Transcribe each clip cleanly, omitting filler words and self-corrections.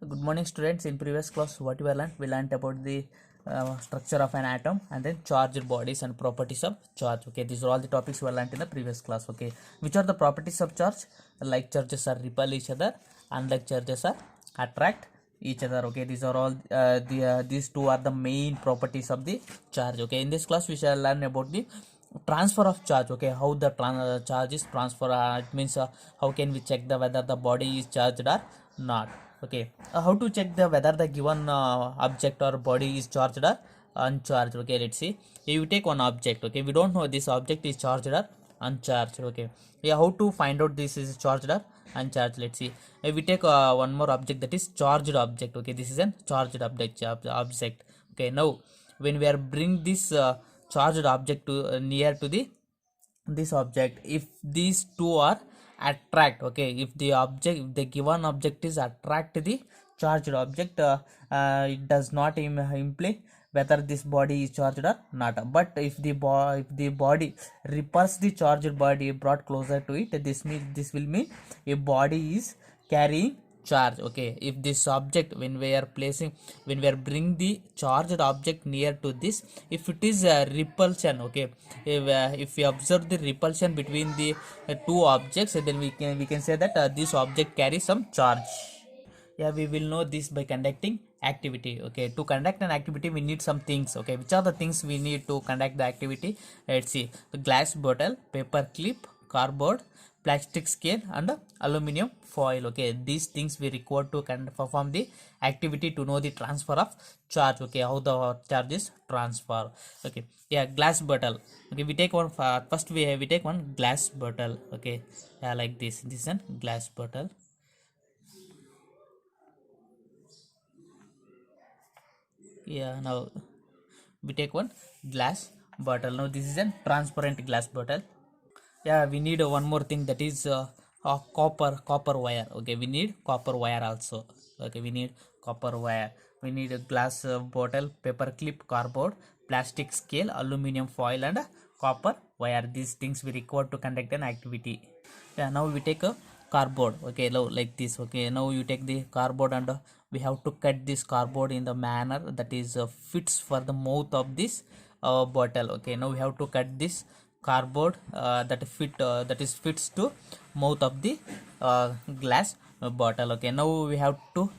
Good morning, students. In previous class, what we learned about the structure of an atom and then charged bodies and properties of charge. Okay, these are all the topics we learned in the previous class. Okay, which are the properties of charge? Like charges are repel each other, unlike charges are attract each other. Okay, these are all these two are the main properties of the charge. Okay, in this class we shall learn about the transfer of charge. Okay, how the charge is transfer. It means how can we check the whether the body is charged or not. Okay, how to check the whether the given object or body is charged or uncharged. Okay, let's see. If you take one object, okay, we don't know this object is charged or uncharged. Okay, yeah, how to find out this is charged or uncharged? Let's see. If we take one more object, that is charged object. Okay, this is an charged object. Okay, now when we are bring this charged object to near to this object, if these two are attract, okay, if the given object is attract the charged object, it does not imply whether this body is charged or not. But if the body repulses the charged body brought closer to it, this will mean a body is carrying charge. Okay, if this object, when we are bring the charged object near to this, if it is a repulsion, okay, if we observe the repulsion between the two objects, then we can say that this object carries some charge. Yeah, we will know this by conducting activity. Okay, to conduct an activity we need some things. Okay, which are the things we need to conduct the activity? Let's see. The glass bottle, paper clip, cardboard, plastic scale and aluminum foil. Okay, these things we require to perform the activity to know the transfer of charge. Okay, how the charge is transfer. Okay, yeah, glass bottle. Okay, we take one first. We take one glass bottle. Okay, yeah, like this is a glass bottle. Yeah, now we take one glass bottle. Now this is a transparent glass bottle. Yeah, we need one more thing, that is copper wire. Okay, we need copper wire also. Okay, we need copper wire. We need a glass bottle, paper clip, cardboard, plastic scale, aluminum foil and copper wire. These things we require to conduct an activity. Yeah, now we take a cardboard. Okay, now like this. Okay, now you take the cardboard and we have to cut this cardboard in the manner that is fits for the mouth of this bottle. Okay, now we have to cut this cardboard that is fits to mouth of the glass bottle. Okay, now we have to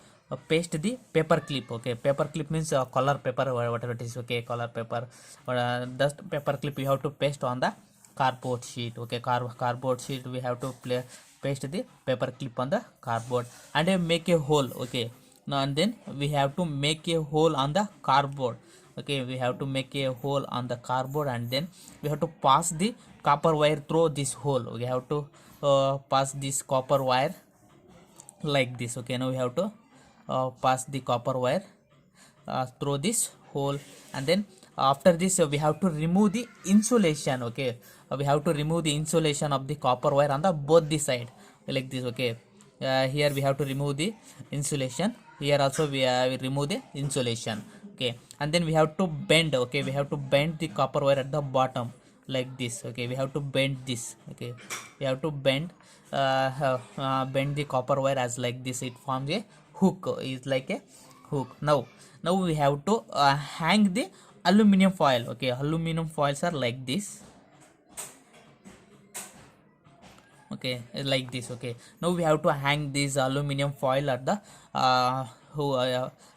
paste the paper clip. Okay, paper clip means color paper or whatever it is. Okay, color paper, just paper clip you have to paste on the cardboard sheet. Okay, cardboard sheet we have to paste the paper clip on the cardboard and make a hole. Okay, now and then we have to make a hole on the cardboard. Okay, we have to make a hole on the cardboard and then we have to pass the copper wire through this hole. We have to pass this copper wire like this. Okay, now we have to pass the copper wire through this hole and then after this we have to remove the insulation. Okay, we have to remove the insulation of the copper wire on the both the side like this. Okay, here we have to remove the insulation, here also we remove the insulation. Okay, and then we have to bend. Okay, we have to bend the copper wire at the bottom like this. Okay, we have to bend this. Okay, we have to bend bend the copper wire as like this. It forms a hook, is like a hook. Now we have to hang the aluminum foil. Okay, aluminum foils are like this. Okay, like this. Okay, now we have to hang this aluminum foil at the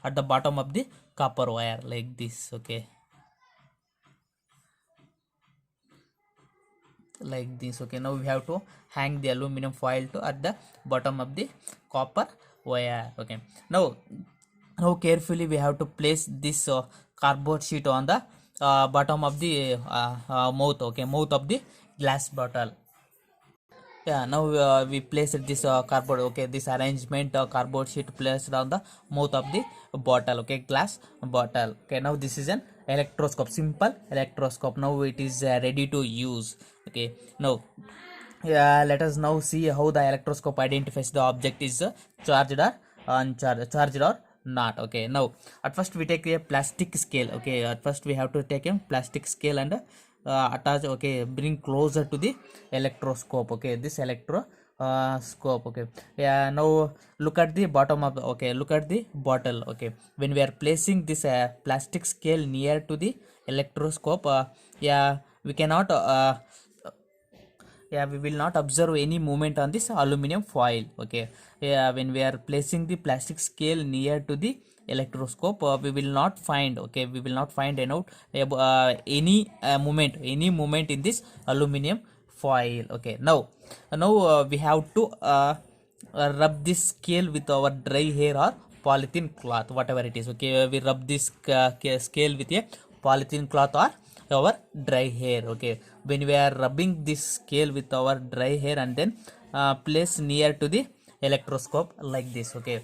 at the bottom of the copper wire like this. Okay, like this. Okay, now we have to hang the aluminum foil to at the bottom of the copper wire. Okay, now carefully we have to place this cardboard sheet on the bottom of the mouth. Okay, mouth of the glass bottle. Yeah, now we placed this cardboard. Okay, this arrangement cardboard sheet placed on the mouth of the bottle. Okay, glass bottle. Okay, now this is an electroscope, simple electroscope. Now it is ready to use. Okay, now yeah, let us now see how the electroscope identifies the object is charged or uncharged, charged or not. Okay, now at first we take a plastic scale. Okay, at first we have to take a plastic scale and attach. Okay, bring closer to the electroscope. Okay, this electroscope scope. Okay, yeah, now look at the bottom of the, okay, look at the bottle. Okay, when we are placing this plastic scale near to the electroscope, yeah, we cannot yeah, we will not observe any movement on this aluminum foil. Okay, yeah, when we are placing the plastic scale near to the electroscope, we will not find, okay, we will not find any movement in this aluminum foil. Okay, now we have to rub this scale with our dry hair or polythene cloth, whatever it is. Okay, we rub this scale with a polythene cloth or our dry hair. Okay, when we are rubbing this scale with our dry hair and then place near to the electroscope like this. Okay,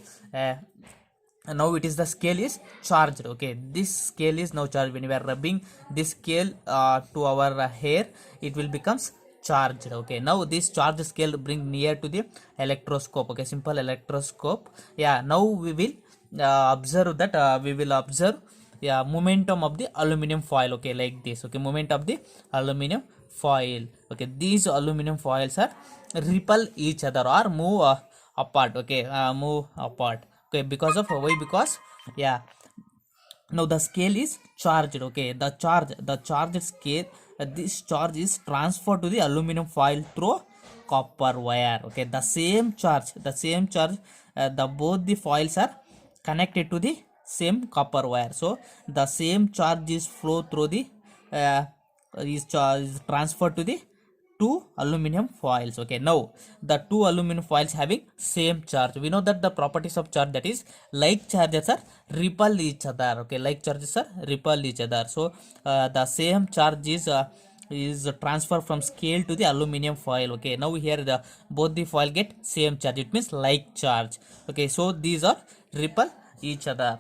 now it is the scale is charged. Okay, this scale is now charged. When we are rubbing this scale to our hair, it will becomes charged. Okay, now this charged scale bring near to the electroscope. Okay, simple electroscope. Yeah, now we will observe that we will observe, yeah, momentum of the aluminum foil. Okay, like this. Okay, moment of the aluminum foil. Okay, these aluminum foils are repel each other or move apart. Okay, move apart. Okay, because of why? Because, yeah, now the scale is charged. Okay, the charged scale, this charge is transferred to the aluminum foil through copper wire. Okay, the same charge, the both the foils are connected to the same copper wire, so the same charge is flow through the uh, is transferred to the two aluminum foils. Okay, now the two aluminum foils having same charge. We know that the properties of charge, that is like charges are repel each other. Okay, like charges are repel each other, so the same charge is transfer from scale to the aluminum foil. Okay, now here the both the foil get same charge, it means like charge. Okay, so these are repel each other.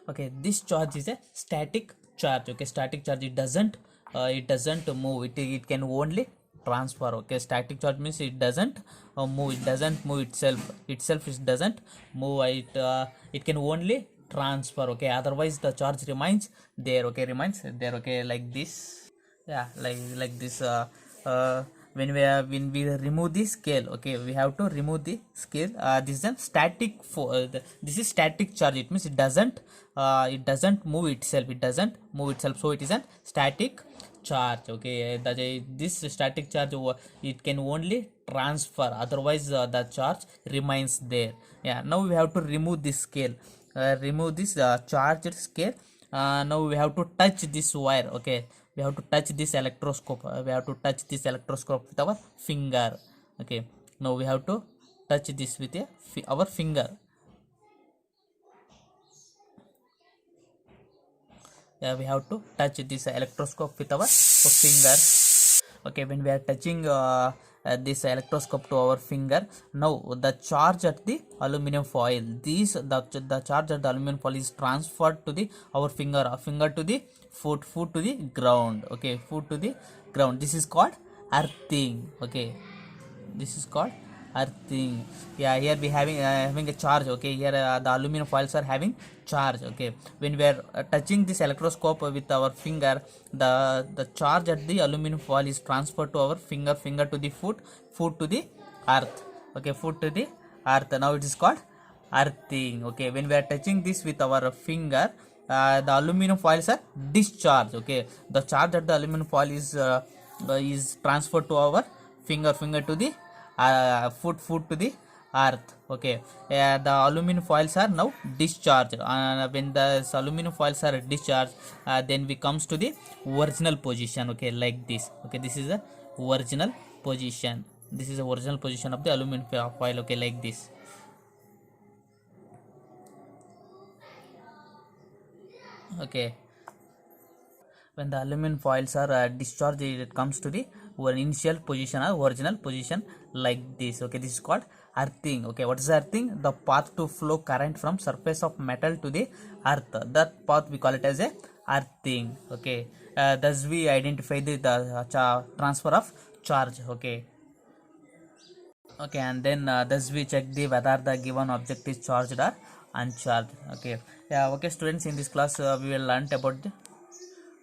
Okay, this charge is a static charge. Okay, static charge, it doesn't move, it can only transfer. Okay, static charge means it doesn't move itself it doesn't move, it can only transfer. Okay, otherwise the charge remains there. Okay, remains there. Okay, like this. Yeah, like this. When we remove the scale, okay, we have to remove the scale. This is a this is static charge, it means it doesn't move itself, so it is a static charge. Okay, this static charge, it can only transfer, otherwise the charge remains there. Yeah, now we have to remove this scale, remove this charged scale. Now we have to touch this wire. Okay, we have to touch this electroscope, with our finger. Okay, now we have to touch this with our finger. Yeah, we have to touch this electroscope with our finger. Okay, when we are touching this electroscope to our finger, now the charge at the aluminum foil, the charge at the aluminum foil is transferred to the our finger to the foot to the ground. Okay, foot to the ground, this is called earthing. Okay, this is called earthing. Yeah, here we having a charge. Okay, here the aluminum foils are having charge. Okay, when we are touching this electroscope with our finger, the charge at the aluminum foil is transferred to our finger to the foot to the earth. Okay, foot to the earth, now it is called earthing. Okay, when we are touching this with our finger, the aluminum foils are discharged. Okay, the charge at the aluminum foil is transferred to our finger to the foot to the earth. Okay, the aluminum foils are now discharged. When the aluminum foils are discharged, then we comes to the original position. Okay, like this. Okay, this is the original position, of the aluminum foil. Okay, like this. Okay, when the aluminum foils are discharged, it comes to the initial position or original position like this. Okay, this is called earthing. Okay, what is earthing? The path to flow current from surface of metal to the earth, that path we call it as a earthing. Okay, thus we identify the transfer of charge. Okay, and then thus we check whether the given object is charged or uncharged. Okay, yeah, okay students, in this class we will learn about the